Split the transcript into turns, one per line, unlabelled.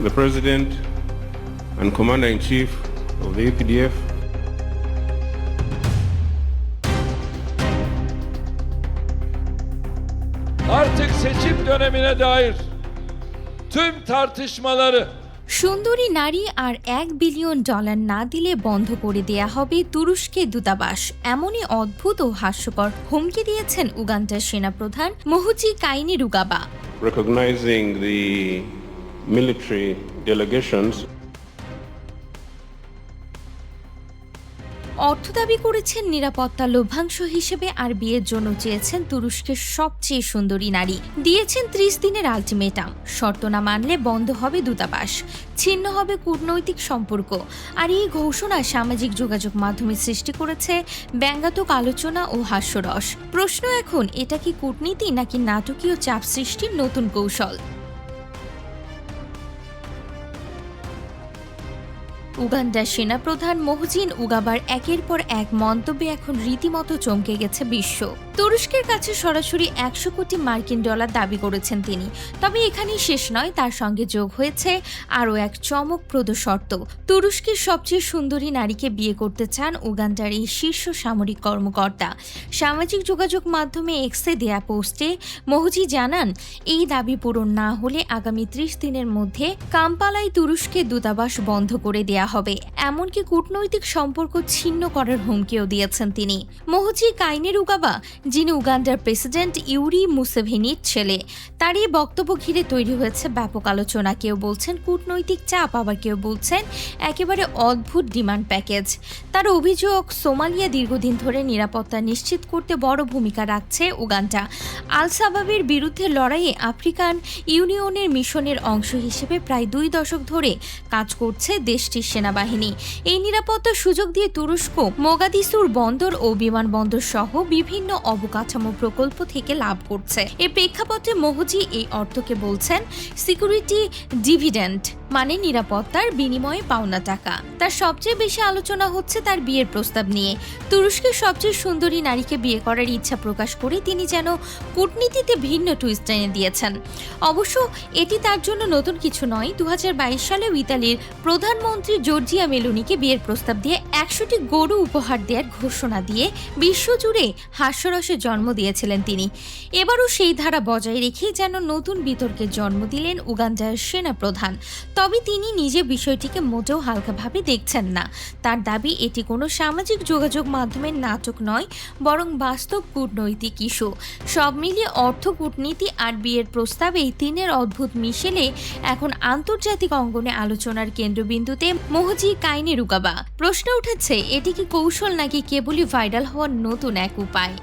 The President and Commander-in-Chief of the APDF,
artık seçim dönemine dair tüm tartışmaları
সুন্দরী নারী আর $1 billion না দিলে বন্ধ করে দেয়া হবে তুরস্কের দূতাবাস, এমনই অদ্ভুত ও হাস্যকর হুমকি দিয়েছেন উগান্ডার সেনাপ্রধান মহুজি Kainerugaba.
recognizing the military delegations
অর্থ দাবি করেছেন নিরাপত্তা লভ্যাংশ হিসেবে আর বিয়ের জন্য চেয়েছেন তুরস্কের সবচেয়ে সুন্দরী নারী। দিয়েছেন 30 দিনের আলটিমেটাম, শর্ত না মানলে বন্ধ হবে দূতাবাস, ছিন্ন হবে কূটনৈতিক সম্পর্ক। আর এই ঘোষণা সামাজিক যোগাযোগ মাধ্যমে সৃষ্টি করেছে ব্যঙ্গাত্মক আলোচনা ও হাস্যরস। প্রশ্ন এখন, এটা কি কূটনীতি নাকি নাটকীয় চাপ সৃষ্টির নতুন কৌশল? উগান্ডার সেনাপ্রধান মহুজিন উগাবার একের পর এক মন্তব্যে এখন রীতিমতো চমকে গেছে বিশ্ব। তুরস্কের কাছে সরাসরি $100 কোটি দাবি করেছেন তিনি। তবে এখানেই শেষ নয়, তার সঙ্গে যোগ হয়েছে আরও এক চমকপ্রদ শর্ত। তুরস্কের সবচেয়ে সুন্দরী নারীকে বিয়ে করতে চান উগান্ডার এই শীর্ষ সামরিক কর্মকর্তা। সামাজিক যোগাযোগ মাধ্যমে এক্সে দেয়া পোস্টে মহুজি জানান, এই দাবি পূরণ না হলে আগামী 30 দিনের মধ্যে কাম্পালায় তুরস্কের দূতাবাস বন্ধ করে দেয়া হবে, এমনকি কূটনৈতিক সম্পর্ক ছিন্ন করার হুমকিও দিয়েছেন তিনি। মহুজি কাইনেরুগাবা, যিনি উগান্ডার প্রেসিডেন্ট ইউরি মুসেভেনির ছেলে, তার এই বক্তব্য ঘিরে তৈরি হয়েছে ব্যাপক আলোচনা। কেউ বলছেন কূটনৈতিক চাপ, আবার কেউ বলছেন একেবারে অদ্ভুত ডিমান্ড প্যাকেজ। তার অভিযোগ, সোমালিয়া দীর্ঘদিন ধরে নিরাপত্তা নিশ্চিত করতে বড় ভূমিকা রাখছে উগান্ডা। আল শাবাবের বিরুদ্ধে লড়াইয়ে আফ্রিকান ইউনিয়নের মিশনের অংশ হিসেবে প্রায় 2 দশক ধরে কাজ করছে দেশটির সেনাবাহিনী। এই নিরাপত্তার সুযোগ দিয়ে তুরস্ক মোগাদিসুর বন্দর ও বিমানবন্দর সহ বিভিন্ন অবকাঠামো প্রকল্প থেকে লাভ করছে। এর প্রেক্ষাপটে মহুজি এই অর্থকে বলছেন সিকিউরিটি ডিভিডেন্ড, মানে নিরাপত্তার বিনিময়ে পাওনা টাকা। তার সবচেয়ে বেশি আলোচনা হচ্ছে তার বিয়ের প্রস্তাব নিয়ে। তুরস্কের সবচেয়ে সুন্দরী নারীকে বিয়ে করার ইচ্ছা প্রকাশ করে তিনি যেন কূটনীতিতে ভিন্ন টুইস্ট এনে দিয়েছেন। অবশ্য এটি তার জন্য নতুন কিছু নয়। 2022 সালেও ইতালির প্রধানমন্ত্রী জর্জিয়া মেলোনিকে বিয়ের প্রস্তাব দিয়ে 100টি গরু উপহার দেওয়ার ঘোষণা দিয়ে বিশ্বজুড়ে হাস্যরসের জন্ম দিয়েছিলেন তিনি। এবারও সেই ধারা বজায় রেখেই যেন নতুন বিতর্কের জন্ম দিলেন উগান্ডার সেনাপ্রধান। তবে তিনি নিজে বিষয়টিকে মোটেও হালকাভাবে দেখছেন না। তার দাবি, এটি কোনো সামাজিক যোগাযোগ মাধ্যমের নাটক নয়, বরং বাস্তব কূটনৈতিক ইস্যু। সব মিলিয়ে অর্থ, কূটনীতি আর বিয়ের প্রস্তাব, এই তিনের অদ্ভুত মিশেলে এখন আন্তর্জাতিক অঙ্গনে আলোচনার কেন্দ্রবিন্দুতে মহুজি কাইনেরুগাবা। প্রশ্ন উঠেছে, এটি কি কৌশল নাকি কেবলই ভাইরাল হওয়ার নতুন এক উপায়?